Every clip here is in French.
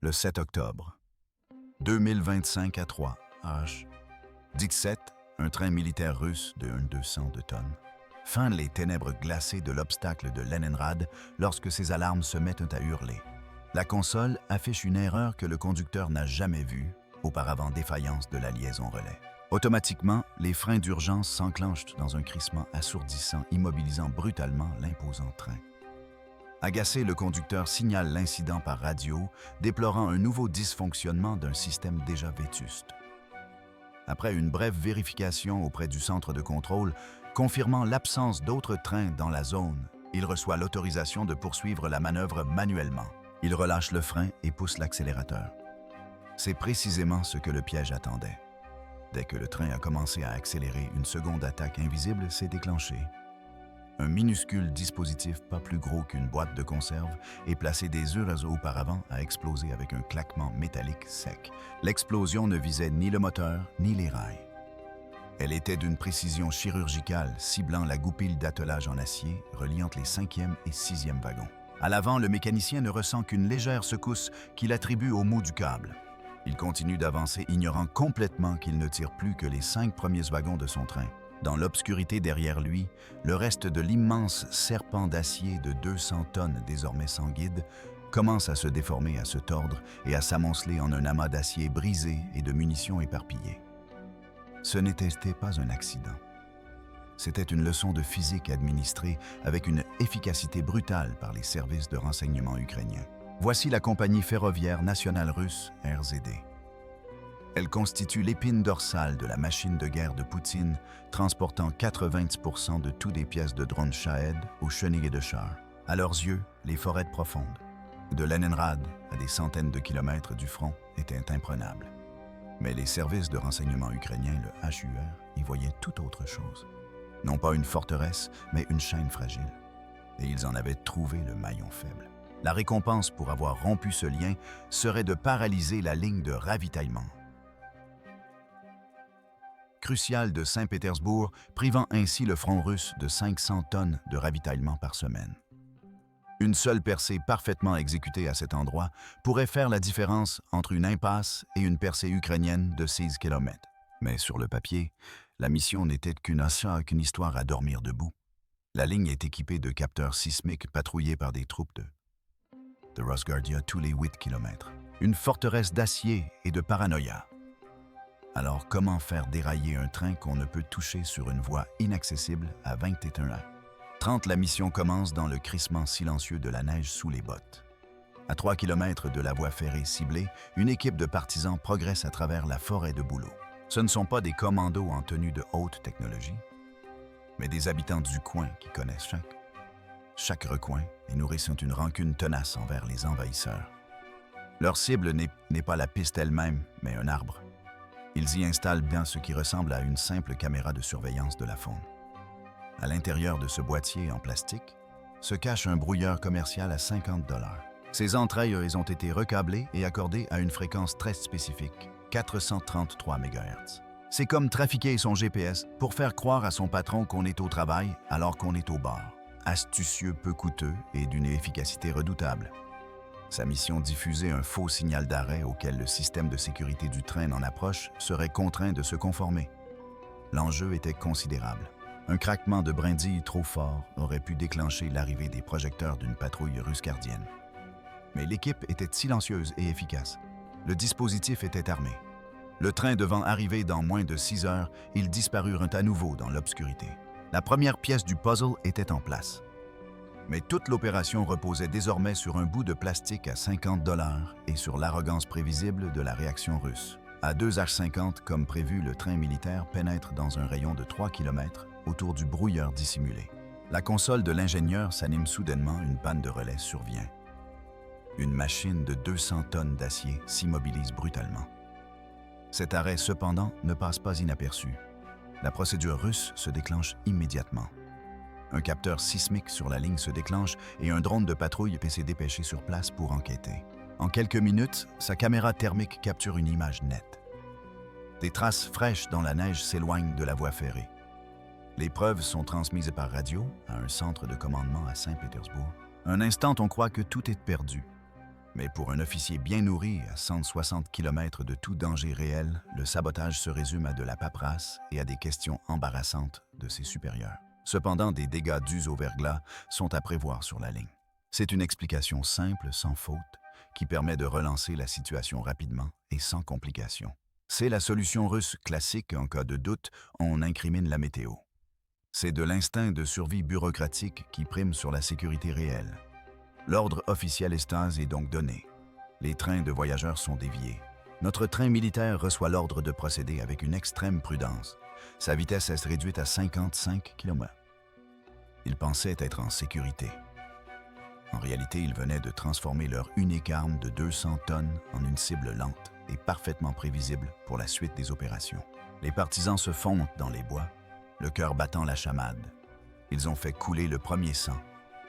Le 7 octobre 2025 à 3 H. Dixet, un train militaire russe de 200 de tonnes, feint les ténèbres glacées de l'obstacle de Leningrad lorsque ses alarmes se mettent à hurler. La console affiche une erreur que le conducteur n'a jamais vue, auparavant défaillance de la liaison relais. Automatiquement, les freins d'urgence s'enclenchent dans un crissement assourdissant, immobilisant brutalement l'imposant train. Agacé, le conducteur signale l'incident par radio, déplorant un nouveau dysfonctionnement d'un système déjà vétuste. Après une brève vérification auprès du centre de contrôle, confirmant l'absence d'autres trains dans la zone, il reçoit l'autorisation de poursuivre la manœuvre manuellement. Il relâche le frein et pousse l'accélérateur. C'est précisément ce que le piège attendait. Dès que le train a commencé à accélérer, une seconde attaque invisible s'est déclenchée. Un minuscule dispositif pas plus gros qu'une boîte de conserve et placé des heures auparavant a explosé avec un claquement métallique sec. L'explosion ne visait ni le moteur ni les rails. Elle était d'une précision chirurgicale, ciblant la goupille d'attelage en acier reliant les 5e et 6e wagons. À l'avant, le mécanicien ne ressent qu'une légère secousse qu'il attribue au mot du câble. Il continue d'avancer, ignorant complètement qu'il ne tire plus que les 5 premiers wagons de son train. Dans l'obscurité derrière lui, le reste de l'immense serpent d'acier de 200 tonnes désormais sans guide commence à se déformer, à se tordre et à s'amonceler en un amas d'acier brisé et de munitions éparpillées. Ce n'était pas un accident. C'était une leçon de physique administrée avec une efficacité brutale par les services de renseignement ukrainiens. Voici la compagnie ferroviaire nationale russe, RZD. Elle constitue l'épine dorsale de la machine de guerre de Poutine, transportant 90% de toutes les pièces de drones Shahed aux chenilles de chars. À leurs yeux, les forêts profondes, de Leningrad à des centaines de kilomètres du front, étaient imprenables. Mais les services de renseignement ukrainiens, le HUR, y voyaient tout autre chose. Non pas une forteresse, mais une chaîne fragile. Et ils en avaient trouvé le maillon faible. La récompense pour avoir rompu ce lien serait de paralyser la ligne de ravitaillement cruciale de Saint-Pétersbourg, privant ainsi le front russe de 500 tonnes de ravitaillement par semaine. Une seule percée parfaitement exécutée à cet endroit pourrait faire la différence entre une impasse et une percée ukrainienne de 6 km. Mais sur le papier, la mission n'était qu'une histoire à dormir debout. La ligne est équipée de capteurs sismiques patrouillés par des troupes de Rosguardia tous les 8 km. Une forteresse d'acier et de paranoïa. Alors comment faire dérailler un train qu'on ne peut toucher sur une voie inaccessible à 21h30? La mission commence dans le crissement silencieux de la neige sous les bottes. À 3 km de la voie ferrée ciblée, une équipe de partisans progresse à travers la forêt de bouleaux. Ce ne sont pas des commandos en tenue de haute technologie, mais des habitants du coin qui connaissent chaque recoin et nourrissent une rancune tenace envers les envahisseurs. Leur cible n'est pas la piste elle-même, mais un arbre. Ils y installent bien ce qui ressemble à une simple caméra de surveillance de la faune. À l'intérieur de ce boîtier en plastique se cache un brouilleur commercial à 50 $. Ses entrailles ont été recablées et accordées à une fréquence très spécifique, 433 MHz. C'est comme trafiquer son GPS pour faire croire à son patron qu'on est au travail alors qu'on est au bar. Astucieux, peu coûteux et d'une efficacité redoutable. Sa mission, diffuser un faux signal d'arrêt auquel le système de sécurité du train en approche serait contraint de se conformer. L'enjeu était considérable. Un craquement de brindilles trop fort aurait pu déclencher l'arrivée des projecteurs d'une patrouille russe gardienne. Mais l'équipe était silencieuse et efficace. Le dispositif était armé. Le train devant arriver dans moins de 6 heures, ils disparurent à nouveau dans l'obscurité. La première pièce du puzzle était en place. Mais toute l'opération reposait désormais sur un bout de plastique à 50 $ et sur l'arrogance prévisible de la réaction russe. À 2h50, comme prévu, le train militaire pénètre dans un rayon de 3 km autour du brouilleur dissimulé. La console de l'ingénieur s'anime soudainement, une panne de relais survient. Une machine de 200 tonnes d'acier s'immobilise brutalement. Cet arrêt, cependant, ne passe pas inaperçu. La procédure russe se déclenche immédiatement. Un capteur sismique sur la ligne se déclenche et un drone de patrouille s'est dépêché sur place pour enquêter. En quelques minutes, sa caméra thermique capture une image nette. Des traces fraîches dans la neige s'éloignent de la voie ferrée. Les preuves sont transmises par radio à un centre de commandement à Saint-Pétersbourg. Un instant, on croit que tout est perdu. Mais pour un officier bien nourri à 160 km de tout danger réel, le sabotage se résume à de la paperasse et à des questions embarrassantes de ses supérieurs. Cependant, des dégâts dus au verglas sont à prévoir sur la ligne. C'est une explication simple, sans faute, qui permet de relancer la situation rapidement et sans complications. C'est la solution russe classique en cas de doute, on incrimine la météo. C'est de l'instinct de survie bureaucratique qui prime sur la sécurité réelle. L'ordre officiel Estase est donc donné. Les trains de voyageurs sont déviés. Notre train militaire reçoit l'ordre de procéder avec une extrême prudence. Sa vitesse est réduite à 55 km. Ils pensaient être en sécurité. En réalité, ils venaient de transformer leur unique arme de 200 tonnes en une cible lente et parfaitement prévisible pour la suite des opérations. Les partisans se fondent dans les bois, le cœur battant la chamade. Ils ont fait couler le premier sang.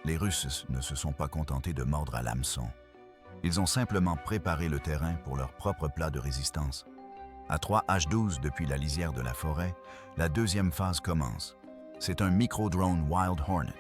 Les Russes ne se sont pas contentés de mordre à l'hameçon. Ils ont simplement préparé le terrain pour leur propre plat de résistance. À 3 H-12 depuis la lisière de la forêt, la deuxième phase commence. C'est un micro-drone Wild Hornet.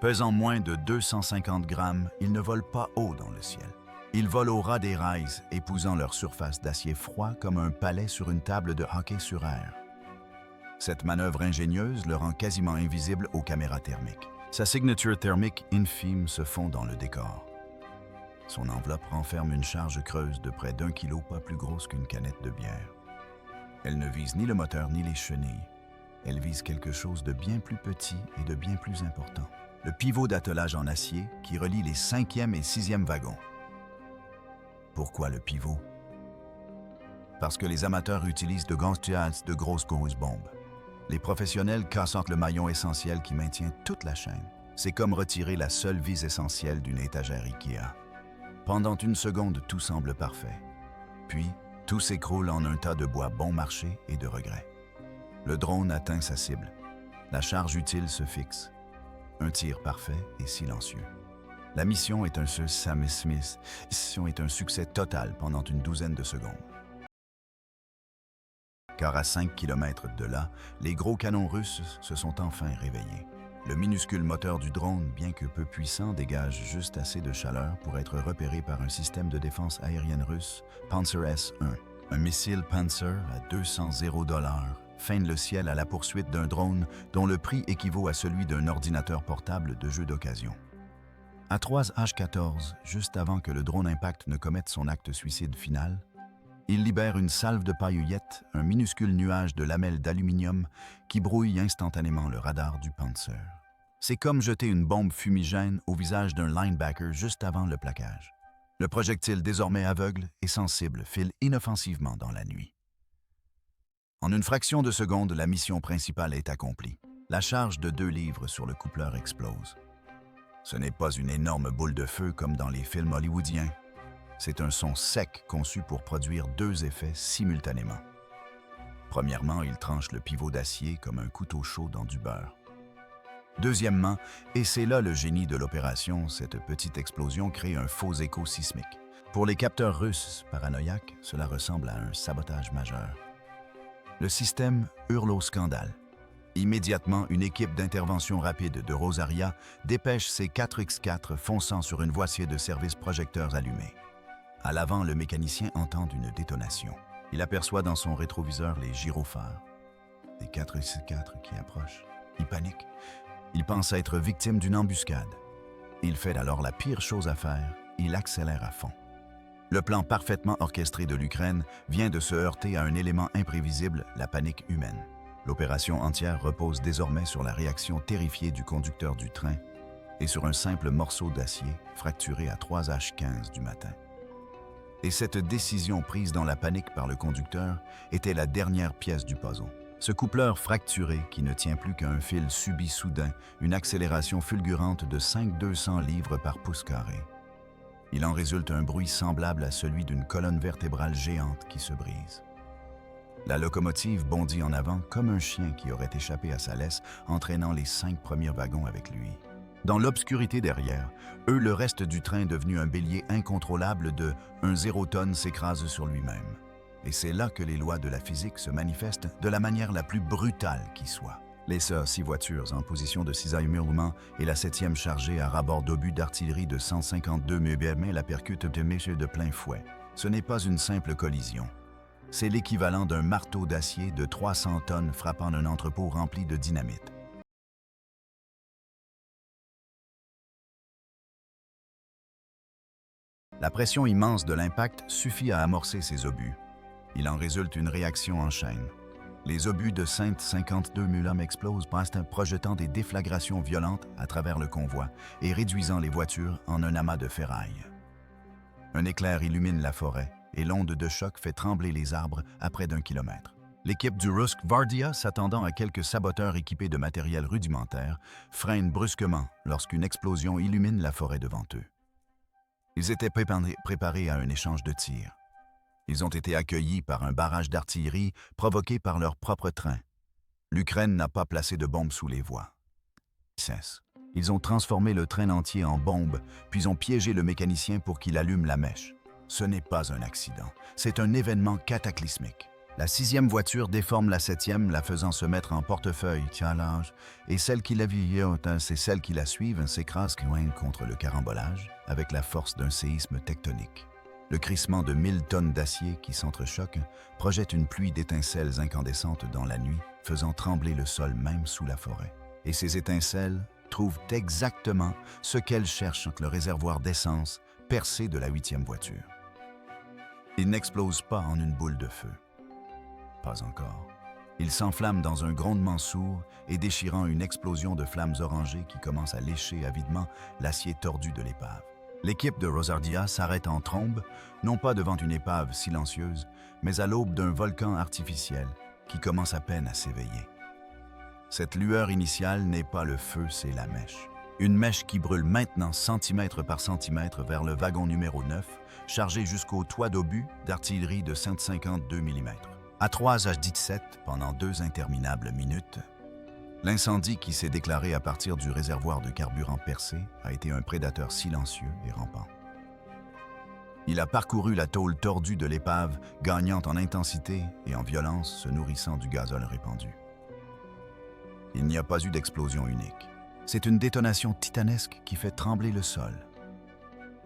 Pesant moins de 250 grammes, ils ne volent pas haut dans le ciel. Ils volent au ras des rails, épousant leur surface d'acier froid comme un palais sur une table de hockey sur air. Cette manœuvre ingénieuse le rend quasiment invisible aux caméras thermiques. Sa signature thermique infime se fond dans le décor. Son enveloppe renferme une charge creuse de près d'1 kilo, pas plus grosse qu'une canette de bière. Elle ne vise ni le moteur ni les chenilles. Elle vise quelque chose de bien plus petit et de bien plus important. Le pivot d'attelage en acier qui relie les 5e et 6e wagons. Pourquoi le pivot? Parce que les amateurs utilisent de grosses bombes. Les professionnels cassent le maillon essentiel qui maintient toute la chaîne. C'est comme retirer la seule vis essentielle d'une étagère IKEA. Pendant une seconde, tout semble parfait. Puis, tout s'écroule en un tas de bois bon marché et de regrets. Le drone atteint sa cible. La charge utile se fixe. Un tir parfait et silencieux. La mission est un succès total pendant une douzaine de secondes. Car à 5 km de là, les gros canons russes se sont enfin réveillés. Le minuscule moteur du drone, bien que peu puissant, dégage juste assez de chaleur pour être repéré par un système de défense aérienne russe, Panzer S-1. Un missile Panzer à 200 $, feine le ciel à la poursuite d'un drone dont le prix équivaut à celui d'un ordinateur portable de jeu d'occasion. À 3 H-14, juste avant que le drone impact ne commette son acte suicide final, il libère une salve de paillettes, un minuscule nuage de lamelles d'aluminium qui brouille instantanément le radar du Panzer. C'est comme jeter une bombe fumigène au visage d'un linebacker juste avant le plaquage. Le projectile désormais aveugle et sensible file inoffensivement dans la nuit. En une fraction de seconde, la mission principale est accomplie. La charge de 2 livres sur le coupleur explose. Ce n'est pas une énorme boule de feu comme dans les films hollywoodiens. C'est un son sec conçu pour produire 2 effets simultanément. Premièrement, il tranche le pivot d'acier comme un couteau chaud dans du beurre. Deuxièmement, et c'est là le génie de l'opération, cette petite explosion crée un faux écho sismique. Pour les capteurs russes paranoïaques, cela ressemble à un sabotage majeur. Le système hurle au scandale. Immédiatement, une équipe d'intervention rapide de Rosaria dépêche ses 4X4 fonçant sur une voiture de service projecteurs allumés. À l'avant, le mécanicien entend une détonation. Il aperçoit dans son rétroviseur les gyrophares. Des 4X4 qui approchent. Il panique. Il pense être victime d'une embuscade. Il fait alors la pire chose à faire, il accélère à fond. Le plan parfaitement orchestré de l'Ukraine vient de se heurter à un élément imprévisible, la panique humaine. L'opération entière repose désormais sur la réaction terrifiée du conducteur du train et sur un simple morceau d'acier fracturé à 3 H-15 du matin. Et cette décision prise dans la panique par le conducteur était la dernière pièce du puzzle. Ce coupleur fracturé qui ne tient plus qu'un fil subit soudain une accélération fulgurante de 500 livres par pouce carré. Il en résulte un bruit semblable à celui d'une colonne vertébrale géante qui se brise. La locomotive bondit en avant comme un chien qui aurait échappé à sa laisse, entraînant les 5 premiers wagons avec lui. Dans l'obscurité derrière, le reste du train devenu un bélier incontrôlable de 0 tonne s'écrase sur lui-même. Et c'est là que les lois de la physique se manifestent de la manière la plus brutale qui soit. Les six voitures en position de cisaillement et la 7e chargée à rabord d'obus d'artillerie de 152 mm la percute de plein fouet. Ce n'est pas une simple collision. C'est l'équivalent d'un marteau d'acier de 300 tonnes frappant un entrepôt rempli de dynamite. La pression immense de l'impact suffit à amorcer ces obus. Il en résulte une réaction en chaîne. Les obus de 52 mm explosent, projetant des déflagrations violentes à travers le convoi et réduisant les voitures en un amas de ferraille. Un éclair illumine la forêt et l'onde de choc fait trembler les arbres à près d'1 kilomètre. L'équipe du Rusk Vardia, s'attendant à quelques saboteurs équipés de matériel rudimentaire, freine brusquement lorsqu'une explosion illumine la forêt devant eux. Ils étaient préparés à un échange de tirs. Ils ont été accueillis par un barrage d'artillerie provoqué par leur propre train. L'Ukraine n'a pas placé de bombes sous les voies. Ils ont transformé le train entier en bombe, puis ont piégé le mécanicien pour qu'il allume la mèche. Ce n'est pas un accident, c'est un événement cataclysmique. La 6e voiture déforme la 7e, la faisant se mettre en portefeuille, et celles qui la suivent s'écrasent contre le carambolage avec la force d'un séisme tectonique. Le crissement de 1000 tonnes d'acier qui s'entrechoquent projette une pluie d'étincelles incandescentes dans la nuit, faisant trembler le sol même sous la forêt. Et ces étincelles trouvent exactement ce qu'elles cherchent entre le réservoir d'essence percé de la 8e voiture. Ils n'explosent pas en une boule de feu. Pas encore. Ils s'enflamment dans un grondement sourd et déchirant une explosion de flammes orangées qui commence à lécher avidement l'acier tordu de l'épave. L'équipe de Rosardia s'arrête en trombe, non pas devant une épave silencieuse, mais à l'aube d'un volcan artificiel qui commence à peine à s'éveiller. Cette lueur initiale n'est pas le feu, c'est la mèche. Une mèche qui brûle maintenant centimètre par centimètre vers le wagon numéro 9, chargé jusqu'au toit d'obus d'artillerie de 152 mm. À 3h17, pendant 2 interminables minutes, l'incendie qui s'est déclaré à partir du réservoir de carburant percé a été un prédateur silencieux et rampant. Il a parcouru la tôle tordue de l'épave, gagnant en intensité et en violence, se nourrissant du gazole répandu. Il n'y a pas eu d'explosion unique. C'est une détonation titanesque qui fait trembler le sol.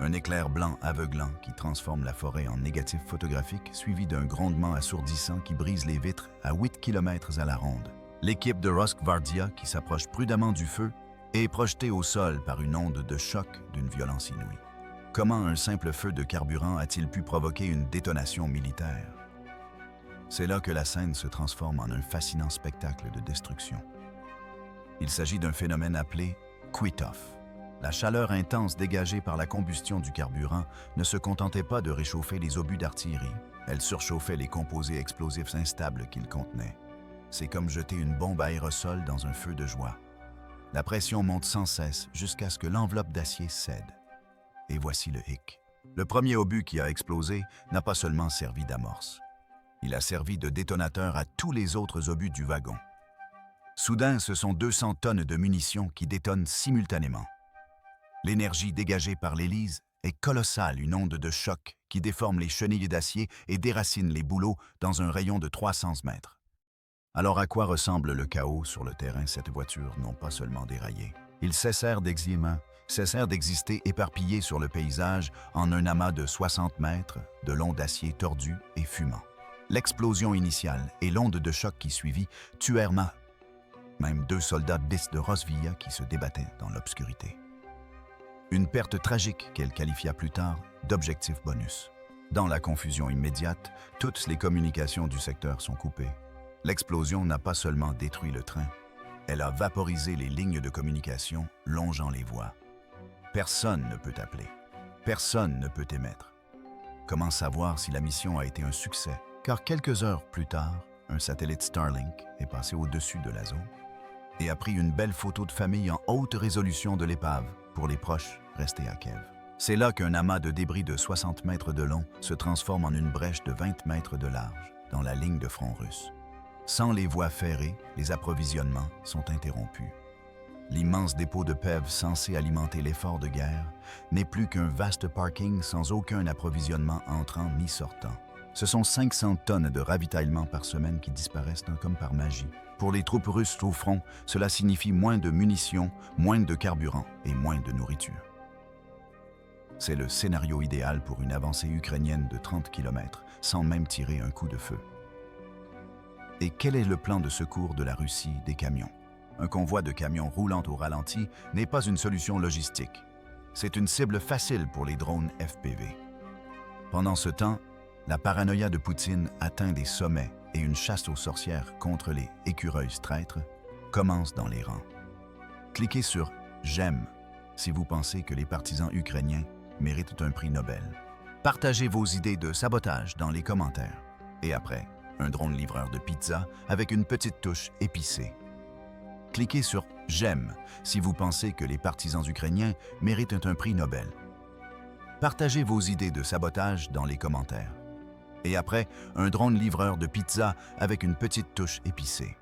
Un éclair blanc aveuglant qui transforme la forêt en négatif photographique, suivi d'un grondement assourdissant qui brise les vitres à 8 km à la ronde. L'équipe de Rusk Vardia, qui s'approche prudemment du feu, est projetée au sol par une onde de choc d'une violence inouïe. Comment un simple feu de carburant a-t-il pu provoquer une détonation militaire? C'est là que la scène se transforme en un fascinant spectacle de destruction. Il s'agit d'un phénomène appelé « quit-off ». La chaleur intense dégagée par la combustion du carburant ne se contentait pas de réchauffer les obus d'artillerie, elle surchauffait les composés explosifs instables qu'ils contenaient. C'est comme jeter une bombe à aérosol dans un feu de joie. La pression monte sans cesse jusqu'à ce que l'enveloppe d'acier cède. Et voici le hic. Le premier obus qui a explosé n'a pas seulement servi d'amorce. Il a servi de détonateur à tous les autres obus du wagon. Soudain, ce sont 200 tonnes de munitions qui détonnent simultanément. L'énergie dégagée par l'hélice est colossale, une onde de choc qui déforme les chenilles d'acier et déracine les bouleaux dans un rayon de 300 mètres. Alors à quoi ressemble le chaos sur le terrain? Cette voiture n'ont pas seulement déraillé. Ils cessèrent d'exister éparpillés sur le paysage en un amas de 60 mètres de long d'acier tordu et fumant. L'explosion initiale et l'onde de choc qui suivit tuèrent même 2 soldats bis de Rosvilla qui se débattaient dans l'obscurité. Une perte tragique qu'elle qualifia plus tard d'objectif bonus. Dans la confusion immédiate, toutes les communications du secteur sont coupées. L'explosion n'a pas seulement détruit le train, elle a vaporisé les lignes de communication longeant les voies. Personne ne peut appeler, personne ne peut émettre. Comment savoir si la mission a été un succès? Car quelques heures plus tard, un satellite Starlink est passé au-dessus de la zone et a pris une belle photo de famille en haute résolution de l'épave pour les proches restés à Kiev. C'est là qu'un amas de débris de 60 mètres de long se transforme en une brèche de 20 mètres de large dans la ligne de front russe. Sans les voies ferrées, les approvisionnements sont interrompus. L'immense dépôt de PEV censé alimenter l'effort de guerre n'est plus qu'un vaste parking sans aucun approvisionnement entrant ni sortant. Ce sont 500 tonnes de ravitaillement par semaine qui disparaissent comme par magie. Pour les troupes russes au front, cela signifie moins de munitions, moins de carburant et moins de nourriture. C'est le scénario idéal pour une avancée ukrainienne de 30 km, sans même tirer un coup de feu. Et quel est le plan de secours de la Russie des camions? Un convoi de camions roulant au ralenti n'est pas une solution logistique. C'est une cible facile pour les drones FPV. Pendant ce temps, la paranoïa de Poutine atteint des sommets et une chasse aux sorcières contre les écureuils traîtres commence dans les rangs. Cliquez sur « J'aime » si vous pensez que les partisans ukrainiens méritent un prix Nobel. Partagez vos idées de sabotage dans les commentaires. Et après, un drone livreur de pizza avec une petite touche épicée. Cliquez sur « J'aime » si vous pensez que les partisans ukrainiens méritent un prix Nobel. Partagez vos idées de sabotage dans les commentaires. Et après, un drone livreur de pizza avec une petite touche épicée.